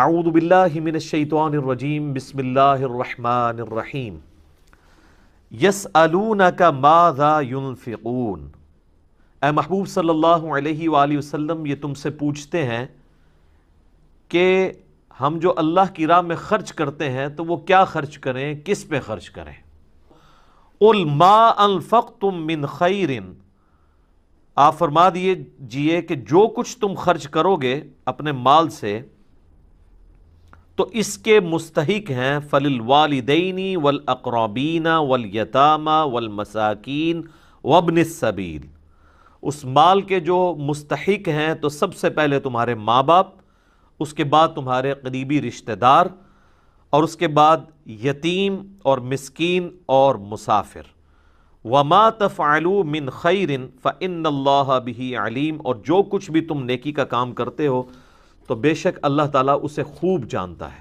اعوذ باللہ من الشیطان الرجیم بسم اللہ الرحمن الرحیم یسألونک ماذا ینفقون۔ اے محبوب صلی اللہ علیہ وآلہ وسلم، یہ تم سے پوچھتے ہیں کہ ہم جو اللہ کی راہ میں خرچ کرتے ہیں تو وہ کیا خرچ کریں، کس پہ خرچ کریں۔ قل ما انفقتم من خیر، آپ فرما دیجئے کہ جو کچھ تم خرچ کرو گے اپنے مال سے تو اس کے مستحق ہیں فللوالدین والاقربین والیتامى والمساکین وابن السبیل، اس مال کے جو مستحق ہیں تو سب سے پہلے تمہارے ماں باپ، اس کے بعد تمہارے قریبی رشتہ دار، اور اس کے بعد یتیم اور مسکین اور مسافر۔ وما تفعلوا من خیر فإن اللہ بہ علیم، اور جو کچھ بھی تم نیکی کا کام کرتے ہو تو بے شک اللہ تعالیٰ اسے خوب جانتا ہے۔